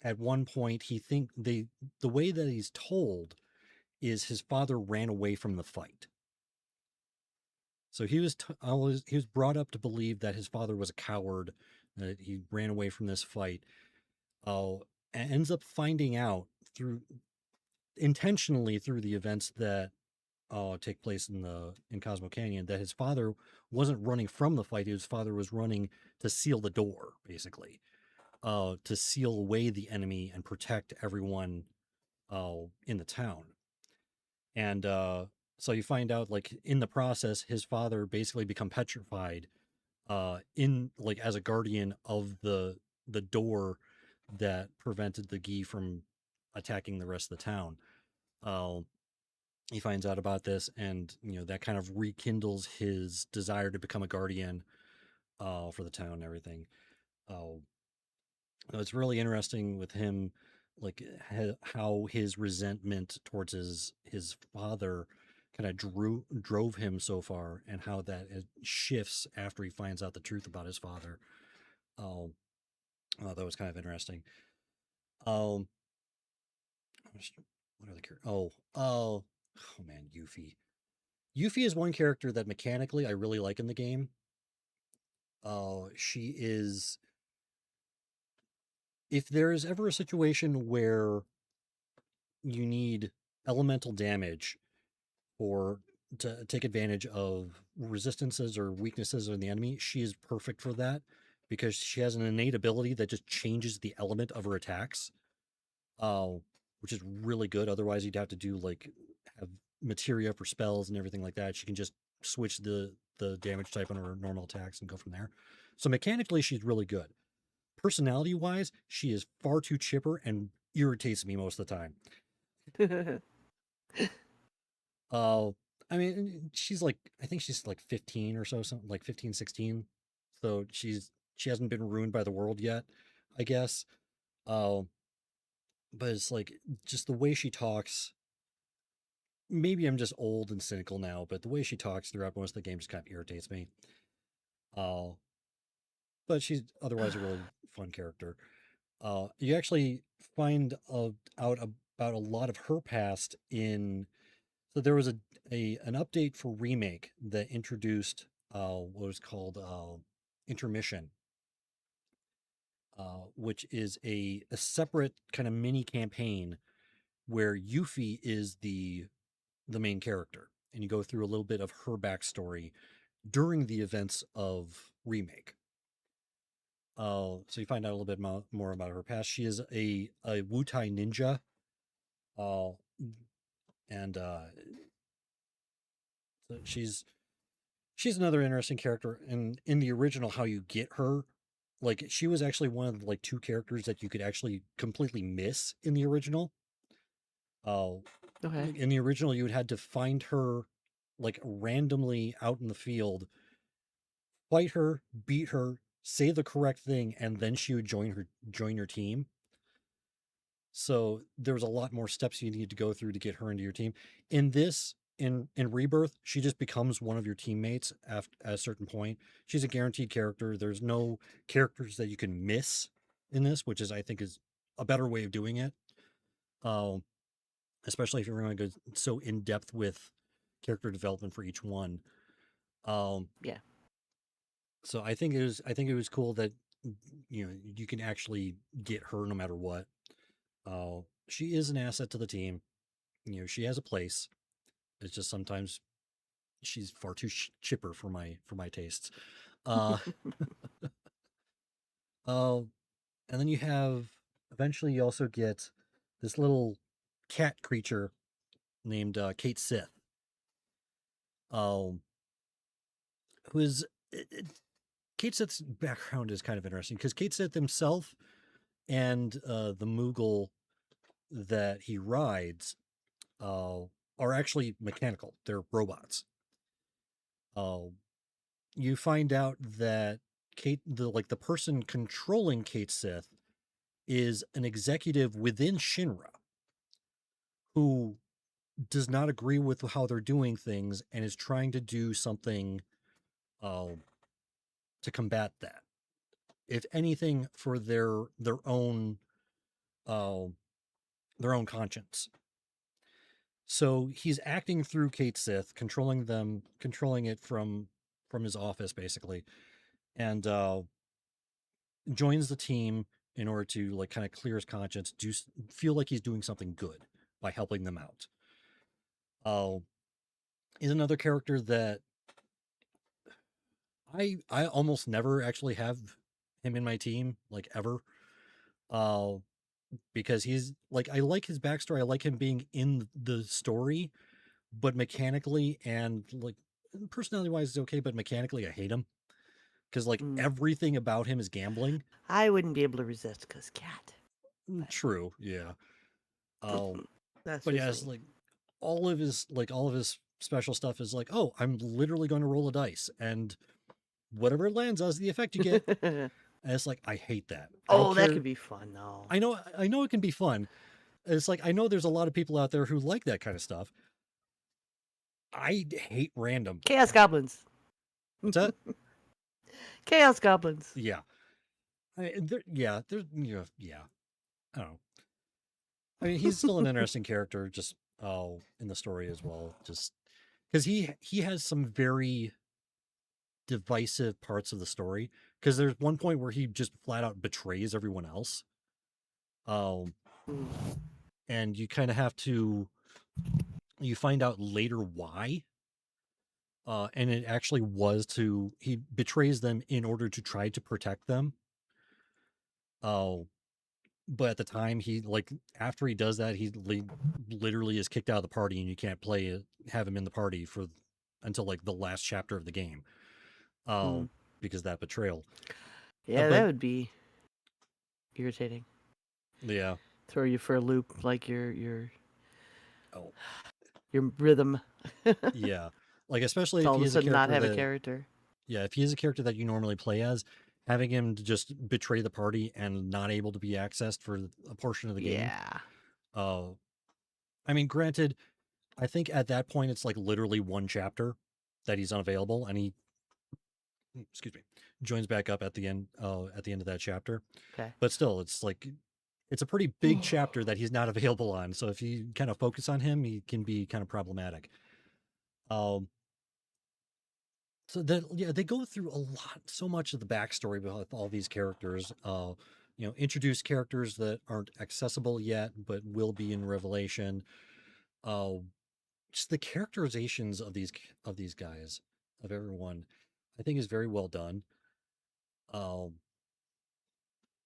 at one point the way that he's told is his father ran away from the fight. So he was brought up to believe that his father was a coward, that he ran away from this fight. And ends up finding out through intentionally through the events that take place in Cosmo Canyon that his father wasn't running from the fight. His father was running to seal the door, basically, to seal away the enemy and protect everyone in the town. And so you find out, like, in the process, his father basically become petrified in like as a guardian of the door that prevented the Gi from attacking the rest of the town. Uh, he finds out about this, and that kind of rekindles his desire to become a guardian for the town and everything. Uh, it's really interesting with him, like how his resentment towards his father kind of drove him so far, and how that it shifts after he finds out the truth about his father. Um, that was kind of interesting. Um, what are the characters? Oh man, Yuffie. Yuffie is one character that mechanically I really like in the game. She is. If there is ever a situation where you need elemental damage or to take advantage of resistances or weaknesses in the enemy, she is perfect for that because she has an innate ability that just changes the element of her attacks, uh, which is really good. Otherwise, you'd have to do like have materia for spells and everything like that. She can just switch the damage type on her normal attacks and go from there. So mechanically, she's really good. Personality wise, she is far too chipper and irritates me most of the time. Uh, I mean, she's like, I think she's like 15 or so, something like 15, 16. So she hasn't been ruined by the world yet, I guess. Uh, but it's like just the way she talks. Maybe I'm just old and cynical now, but the way she talks throughout most of the game just kind of irritates me. Uh, but she's otherwise a really fun character. You actually find out about a lot of her past in. So there was an update for remake that introduced what was called intermission, which is a separate kind of mini campaign where Yuffie is the main character, and you go through a little bit of her backstory during the events of remake. So you find out a little bit more about her past. She is a Wutai ninja, uh, and so she's another interesting character. And in the original, how you get her, like she was actually one of the, like two characters that you could actually completely miss in the original. Uh, Okay. in the original, you had to find her like randomly out in the field, fight her, beat her, say the correct thing, and then she would join your team. So there was a lot more steps you need to go through to get her into your team. In this, in Rebirth, she just becomes one of your teammates at a certain point. She's a guaranteed character. There's no characters that you can miss in this, which is I think is a better way of doing it. Um, Especially if you're going to go so in depth with character development for each one. Um, Yeah. so I think it was cool that you can actually get her no matter what. She is an asset to the team. She has a place. It's just sometimes she's far too chipper for my tastes. Uh, uh, and then you have eventually you also get this little cat creature named Kate Sith. Um, who is Kate Sith's background is kind of interesting because Kate Sith himself and the Moogle that he rides uh, are actually mechanical. They're robots. Uh, you find out that the person controlling Kate Sith is an executive within Shinra who does not agree with how they're doing things and is trying to do something uh, to combat that. If anything, for their own uh, their own conscience. So he's acting through Kate Sith, controlling it from his office basically, and joins the team in order to like kind of clear his conscience, feel like he's doing something good by helping them out. Is another character that I almost never actually have him in my team, like ever. Uh, because he's like I like his backstory. I like him being in the story, but mechanically and like personality wise is okay, but mechanically I hate him because like Mm. everything about him is gambling. I wouldn't be able to resist because cat. But True, yeah. Um, that's but yeah, just it's me. like all of his special stuff is like, oh, I'm literally going to roll a dice, and whatever it lands on is the effect you get. And it's like I hate that. I don't Oh, that care. could be fun though. I know it can be fun. It's like I know there's a lot of people out there who like that kind of stuff. I hate random. Chaos goblins. What's that? Chaos goblins. Yeah. Yeah, there's yeah. I don't know. I mean, he's still an interesting character, just in the story as well. Just because he has some very divisive parts of the story. Because there's one point where he just flat out betrays everyone else. Um, Mm. and you kind of have to you find out later why. And it actually was to he betrays them in order to try to protect them. Oh, but at the time he like after he does that literally is kicked out of the party and you can't play it have him in the party for until like the last chapter of the game. Oh, Mm. because of that betrayal. Yeah, But that would be irritating. yeah. Throw you for a loop, like Oh, your rhythm. yeah. Like especially To if all he of a is a sudden not character have a that character. yeah, if he is a character that you normally play as, having him to just betray the party and not able to be accessed for a portion of the game. Yeah. Uh I mean, granted, I think at that point it's like literally one chapter that he's unavailable and he excuse me, joins back up at the end of that chapter. Okay. But still, it's like it's a pretty big chapter that he's not available on. So if you kind of focus on him, he can be kind of problematic. Um so that yeah, they go through a lot so much of the backstory with all these characters. Introduce characters that aren't accessible yet but will be in Revelation. Uh just the characterizations of these guys, of everyone, I think is very well done. Um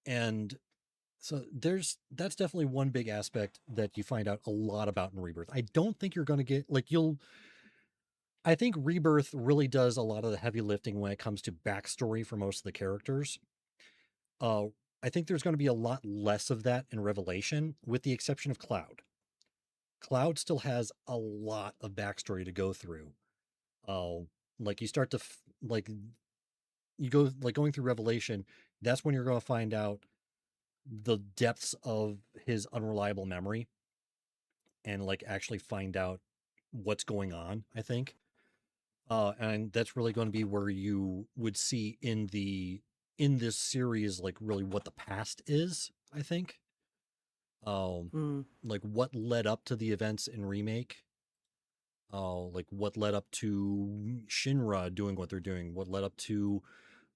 and so that's definitely one big aspect that you find out a lot about in Rebirth. I don't think you're going to get like you'll I think Rebirth really does a lot of the heavy lifting when it comes to backstory for most of the characters. uh I think there's going to be a lot less of that in Revelation, with the exception of Cloud still has a lot of backstory to go through. uh like you start to like you go like going through Revelation, that's when you're going to find out the depths of his unreliable memory and like actually find out what's going on, I think. And that's really going to be where you would see in this series like really what the past is, I think. Um Mm. like what led up to the events in remake. Like what led up to Shinra doing what they're doing, what led up to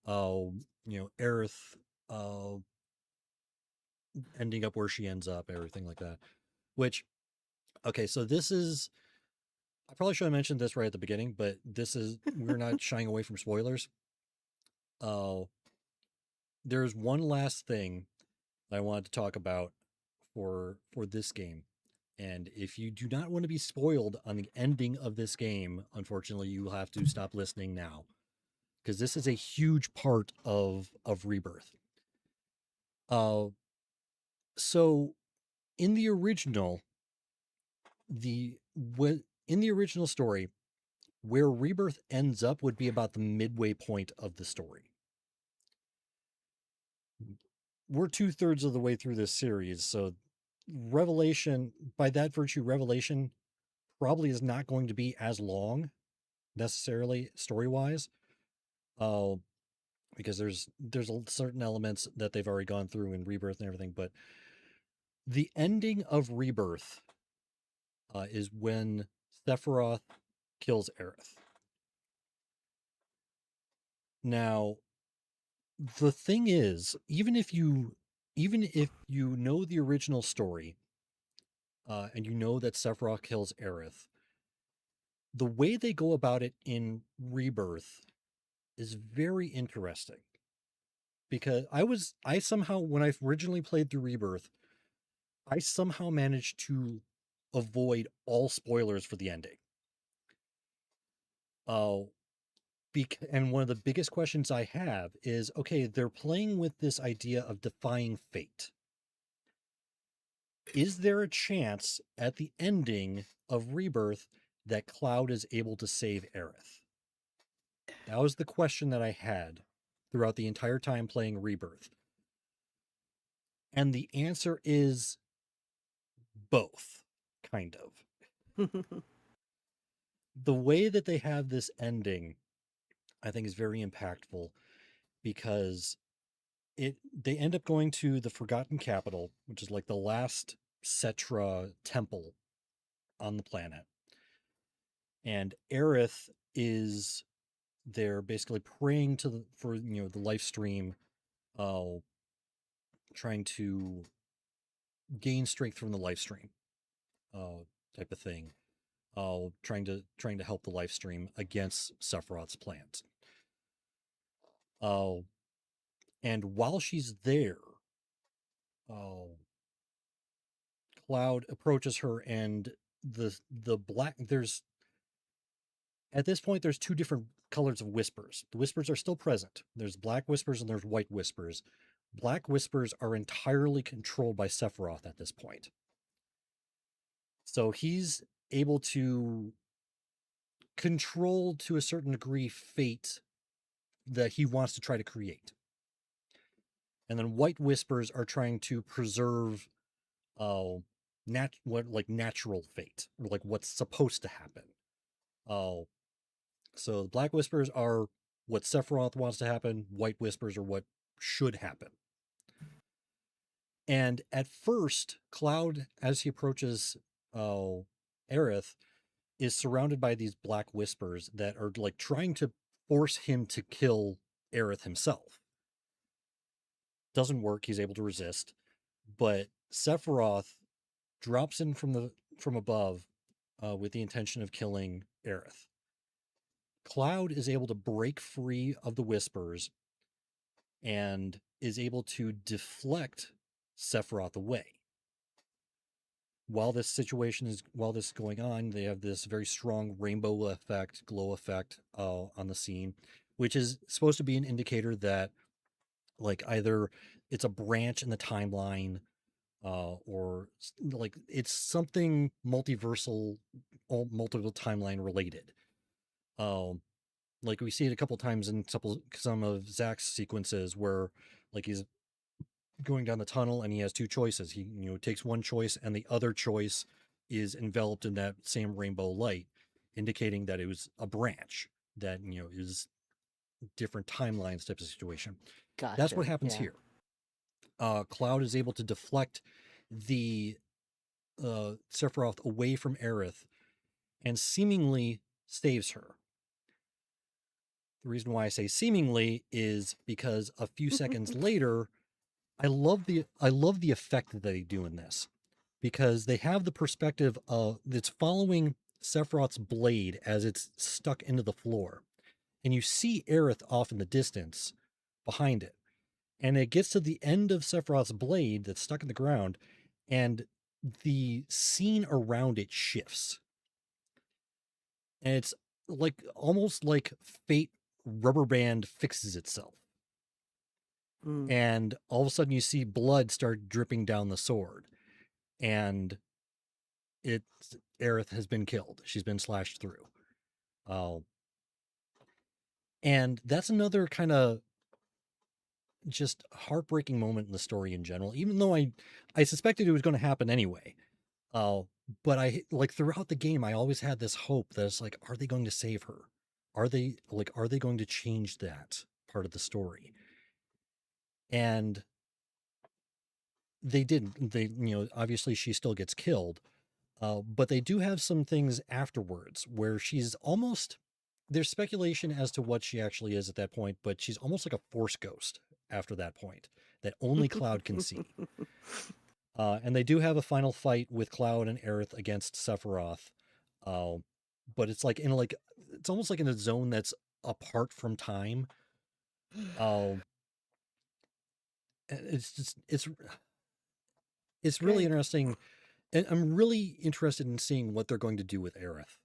uh Aerith uh ending up where she ends up, everything like that. Which okay, so this is I probably should have mentioned this right at the beginning, but we're not shying away from spoilers. Uh, there's one last thing I wanted to talk about for this game. And if you do not want to be spoiled on the ending of this game, unfortunately, you will have to stop listening now, because this is a huge part of Rebirth. Uh, so in the original, in the original story, where Rebirth ends up would be about the midway point of the story. We're 2/3 of the way through this series, so Revelation, by that virtue, Revelation probably is not going to be as long necessarily story wise. Uh, because certain elements that they've already gone through in Rebirth and everything, but The ending of Rebirth is when Sephiroth kills Aerith. Now, the thing is, even if you know the original story, and you know that Sephiroth kills Aerith, the way they go about it in Rebirth is very interesting. Because I somehow, when I originally played through Rebirth, I somehow managed to avoid all spoilers for the ending. Uh, and one of the biggest questions I have is, okay, they're playing with this idea of defying fate. Is there a chance at the ending of Rebirth that Cloud is able to save Aerith? That was the question that I had throughout the entire time playing Rebirth. And the answer is both, kind of. The way that they have this ending, I think, is very impactful because they end up going to the Forgotten Capital, which is like the last Cetra temple on the planet. And Aerith is there basically praying for the life stream, uh, trying to gain strength from the life stream, type of thing. Trying to help the life stream against Sephiroth's plans. And while she's there, uh, Cloud approaches her, and the black there's at this point there's two different colors of whispers. The whispers are still present. There's black whispers and there's white whispers. Black whispers are entirely controlled by Sephiroth at this point. So he's able to control to a certain degree fate that he wants to try to create. And then white whispers are trying to preserve natural fate, or like what's supposed to happen. Oh, so the black whispers are what Sephiroth wants to happen, white whispers are what should happen. And at first, Cloud, as he approaches Aerith, is surrounded by these black whispers that are like trying to force him to kill Aerith himself. Doesn't work, he's able to resist. But Sephiroth drops in from above with the intention of killing Aerith. Cloud is able to break free of the whispers and is able to deflect Sephiroth away. While this is going on, they have this very strong rainbow effect, glow effect on the scene, which is supposed to be an indicator that like either it's a branch in the timeline, or like it's something multiversal, multiple timeline related. Like we see it a couple times in some of Zack's sequences where like he's going down the tunnel and he has two choices. He takes one choice and the other choice is enveloped in that same rainbow light, indicating that it was a branch that is different timelines type of situation. That's what Gotcha. happens Yeah. here. Cloud is able to deflect the Sephiroth away from Aerith and seemingly saves her. The reason why I say seemingly is because a few seconds later, I love the effect that they do in this, because they have the perspective of it's following Sephiroth's blade as it's stuck into the floor, and you see Aerith off in the distance behind it, and it gets to the end of Sephiroth's blade that's stuck in the ground, and the scene around it shifts, and it's like almost like fate rubber band fixes itself. Mm. And all of a sudden you see blood start dripping down the sword, and Aerith has been killed. She's been slashed through. And that's another kind of just heartbreaking moment in the story in general, even though I suspected it was going to happen anyway. But I like throughout the game, I always had this hope that it's like, are they going to save her? Are they going to change that part of the story? And they didn't. They, obviously she still gets killed, but they do have some things afterwards where she's almost. There's speculation as to what she actually is at that point, but she's almost like a force ghost after that point that only Cloud can see. And they do have a final fight with Cloud and Aerith against Sephiroth, uh, but it's like it's almost like in a zone that's apart from time. And it's really Okay. interesting, and I'm really interested in seeing what they're going to do with Aerith,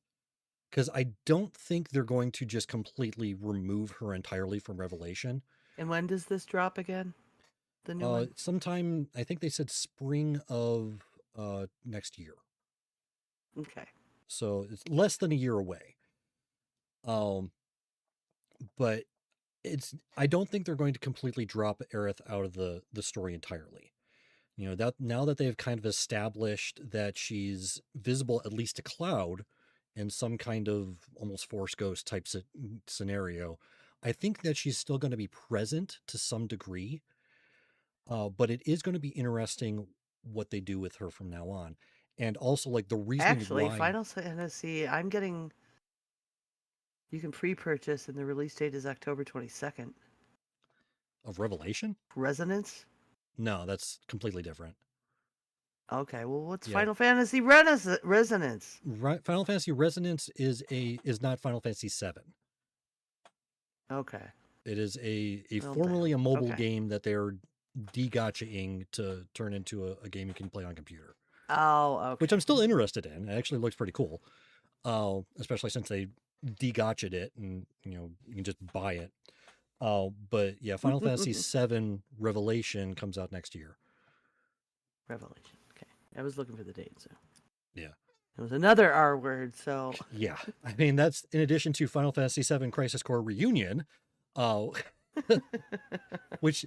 because I don't think they're going to just completely remove her entirely from Revelation. And when does this drop again? The new one? Sometime, I think they said spring of next year, Okay. so it's less than a year away. But I don't think they're going to completely drop Aerith out of the story entirely. That now that they've kind of established that she's visible at least to Cloud in some kind of almost Force Ghost type scenario, I think that she's still going to be present to some degree. But it is going to be interesting what they do with her from now on, and also like the reasoning Actually, why Final Fantasy, I'm getting. You can pre-purchase, and the release date is October 22nd. of Revelation. Resonance? No, that's completely different. Okay, well, what's Yeah. Final Fantasy Resonance? Final Fantasy Resonance is not Final Fantasy VII. Okay. It is a Well, formerly a damn. mobile Okay. game that they're de-gotchaing to turn into a game you can play on computer, Oh, okay. which I'm still interested in. It actually looks pretty cool, especially since they de-gotched it and you can just buy it. But yeah, Final Fantasy VII Revelation comes out next year. Revelation. Okay. I was looking for the date, so. Yeah. It was another R word, so. Yeah. I mean, that's in addition to Final Fantasy VII Crisis Core Reunion, uh, which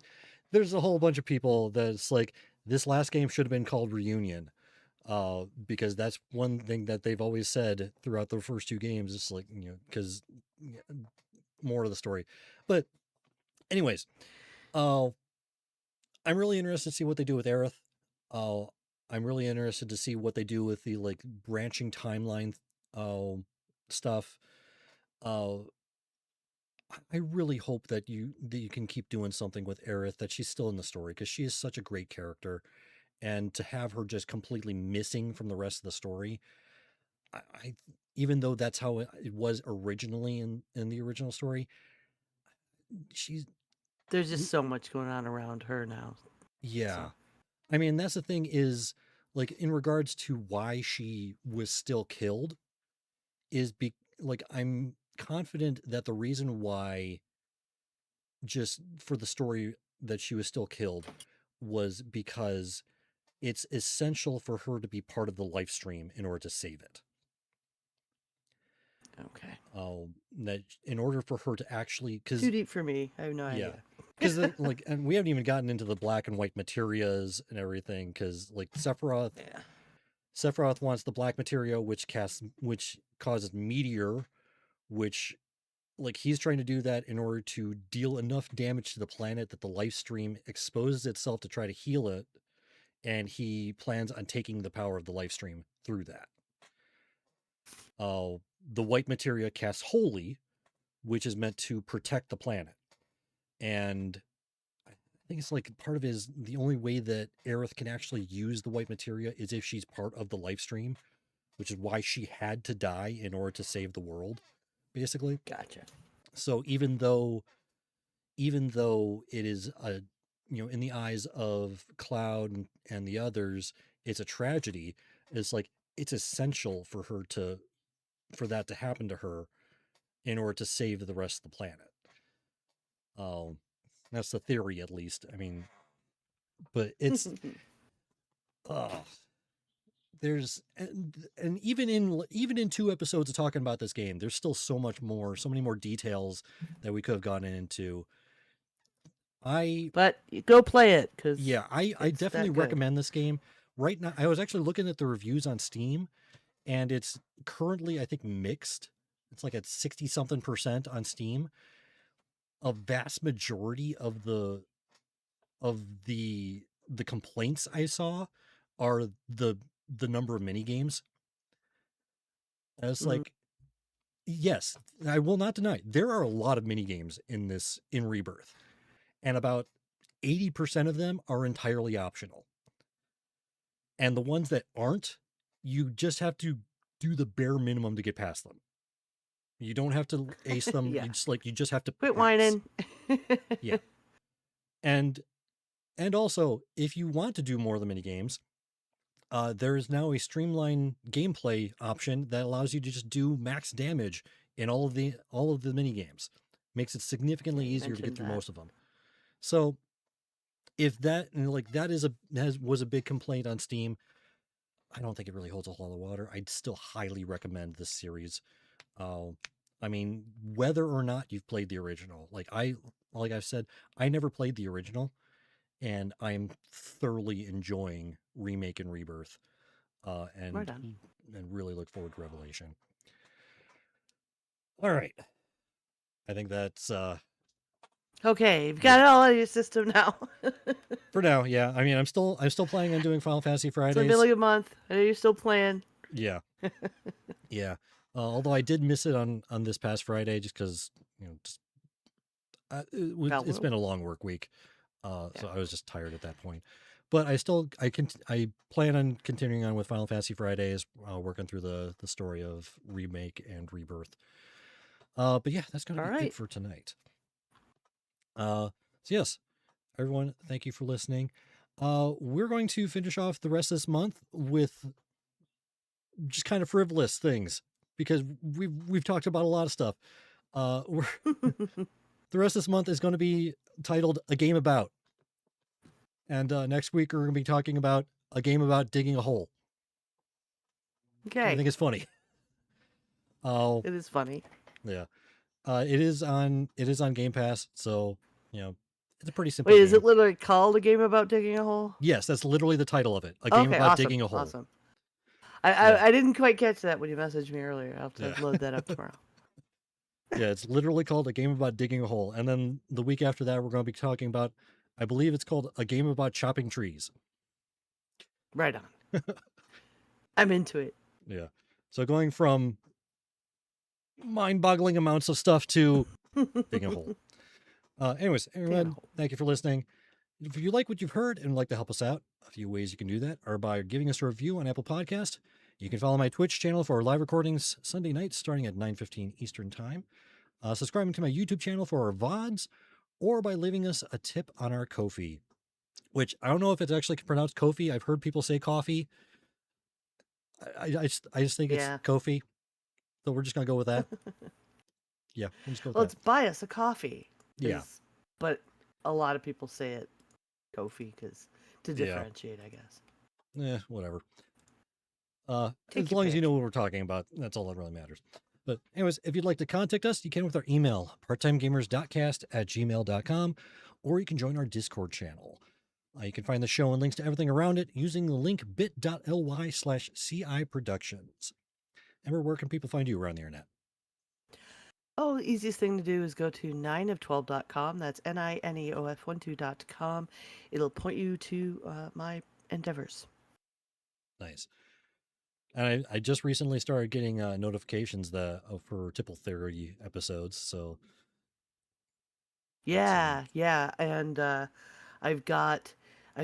there's a whole bunch of people that's like, this last game should have been called Reunion, because that's one thing that they've always said throughout the first two games. It's like, because more of the story. But anyways, I'm really interested to see what they do with Aerith. Uh, I'm really interested to see what they do with the like branching timeline stuff. Uh, I really hope that you can keep doing something with Aerith, that she's still in the story, because she is such a great character, and to have her just completely missing from the rest of the story, I even though that's how it was originally in the original story, she's There's just so much going on around her now. yeah. So. I mean, that's the thing is, like, in regards to why she was still killed, is like, I'm confident that the reason why, just for the story, that she was still killed was because it's essential for her to be part of the life stream in order to save it. Okay. That in order for her to actually, because Too deep for me. I have no yeah, idea. because like, and we haven't even gotten into the black and white materias and everything, because like Yeah. Sephiroth wants the black materia, which causes meteor, which, like, he's trying to do that in order to deal enough damage to the planet that the life stream exposes itself to try to heal it, and he plans on taking the power of the life stream through that. The white materia casts holy, which is meant to protect the planet, and I think it's like part of it is the only way that Aerith can actually use the white materia is if she's part of the life stream, which is why she had to die in order to save the world, basically. Gotcha. So even though it is a, in the eyes of Cloud and the others, it's a tragedy. It's like, it's essential for that to happen to her in order to save the rest of the planet. That's the theory, at least. I mean, but it's there's and even in 2 episodes of talking about this game, there's still so many more details that we could have gotten into. But go play it, because Yeah, I definitely recommend this game. Right now, I was actually looking at the reviews on Steam, and it's currently, I think, mixed. It's like at 60 something percent on Steam. A vast majority of the the complaints I saw are the number of mini games. And it's Mm. like, yes, I will not deny there are a lot of mini games in Rebirth, and about 80% of them are entirely optional. And the ones that aren't, you just have to do the bare minimum to get past them. You don't have to ace them. Yeah. You just have to Quit pass. whining. Yeah. And also, if you want to do more of the mini games, there is now a streamlined gameplay option that allows you to just do max damage in all of the mini games. Makes it significantly Yeah, you easier to get mentioned through that. most of them. So if that and like that is was a big complaint on Steam, I don't think it really holds a whole lot of water. I'd still highly recommend this series. Uh, I mean, whether or not you've played the original, like I've said, I never played the original, and I'm thoroughly enjoying remake and rebirth, uh, Right and on. and really look forward to Revelation. All right, I think that's Okay, you've got yeah it all out of your system now. for now. Yeah, I mean, I'm still planning on doing Final Fantasy It's the Fridays. middle of the month. I know you're still playing. Yeah, yeah. Although I did miss it on this past Friday, just because just it's Valvo. been a long work week, Yeah. so I was just tired at that point. But I plan on continuing on with Final Fantasy Fridays, working through the story of remake and rebirth. But yeah, that's going All to be it right. for tonight. So yes, everyone, thank you for listening. We're going to finish off the rest of this month with just kind of frivolous things because we've talked about a lot of stuff. We're the rest of this month is going to be titled "A Game About," and next week we're going to be talking about a game about digging a hole. I Okay. think it's funny. Oh, It is funny. yeah. It is on Game Pass, so it's a pretty simple Wait, is game. it literally called a game about digging a hole? Yes, that's literally the title of it. A game Okay, about awesome. digging a hole. Awesome. I, Yeah. I I didn't quite catch that when you messaged me earlier. I'll have Yeah. to load that up tomorrow. Yeah, it's literally called a game about digging a hole. And then the week after that, we're going to be talking about, I believe it's called a game about chopping trees. Right on. I'm into it. Yeah. So going from mind-boggling amounts of stuff to digging a hole. Anyways, everyone, hole. thank you for listening. If you like what you've heard and would like to help us out, a few ways you can do that are by giving us a review on Apple Podcast. You can follow my Twitch channel for live recordings Sunday nights starting at 9:15 Eastern Time. Subscribing to my YouTube channel for our VODs, or by leaving us a tip on our Ko-fi, which I don't know if it's actually pronounced Ko-fi. I've heard people say coffee. I just think it's Yeah. Ko-fi. So we're just going to go with that. Yeah, we'll just go with Well, that. it's buy us a coffee. Yeah. But a lot of people say it Kofi to Yeah. differentiate, I guess. Whatever. Take As your long as you pick. know what we're talking about, that's all that really matters. But anyways, if you'd like to contact us, you can with our email, parttimegamers.cast@gmail.com, or you can join our Discord channel. You can find the show and links to everything around it using the link bit.ly/CI Productions. Emma, where can people find you around the internet? Oh, the easiest thing to do is go to 9of12.com. That's NINEOF12.com. It'll point you to my endeavors. Nice. And I just recently started getting notifications for Tipple Theory episodes. So Yeah. And I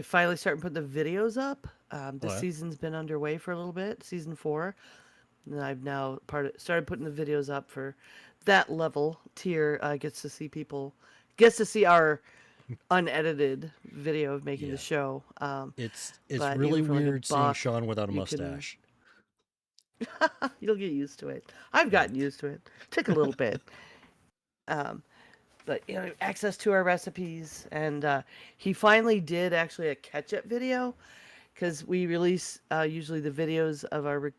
finally started putting the videos up. The yeah? season's been underway for a little bit, season 4. And I've now started putting the videos up for that level tier. Gets to see our unedited video of making the show. It's but really even for, like, a weird seeing buck, Shawn without a you can- mustache. You'll get used to it. I've gotten used to it. Took a little bit. But access to our recipes, and he finally did actually a catch-up video, because we release usually the videos of our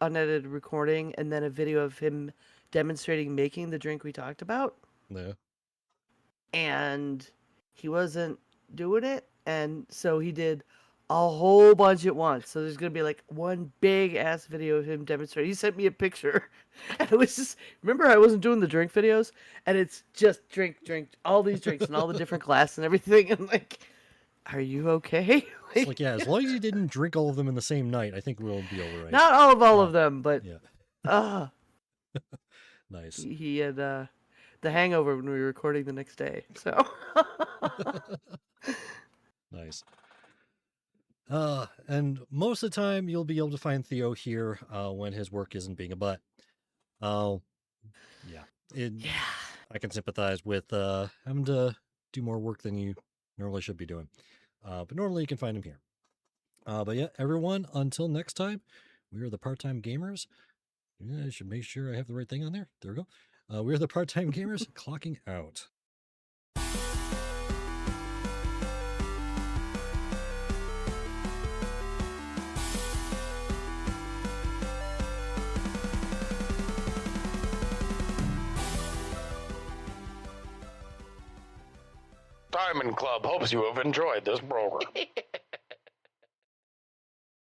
unedited recording, and then a video of him demonstrating making the drink we talked about. Yeah. And he wasn't doing it, and so he did a whole bunch at once. So there's gonna be like one big ass video of him demonstrating. He sent me a picture, and it was just, remember, I wasn't doing the drink videos, and it's just drink all these drinks and all the different glasses and everything, and like Are you okay? It's like, yeah, as long as you didn't drink all of them in the same night, I think we'll be all right. Not all of them, but Yeah, nice. he had the hangover when we were recording the next day. So Nice. And most of the time, you'll be able to find Theo here when his work isn't being a butt. Yeah. yeah. I can sympathize with having to do more work than you normally should be doing. But normally you can find him here. But yeah, everyone, until next time, we are the Part-Time Gamers. Yeah, I should make sure I have the right thing on there. There we go. We are the Part-Time Gamers clocking out. Diamond Club hopes you have enjoyed this program.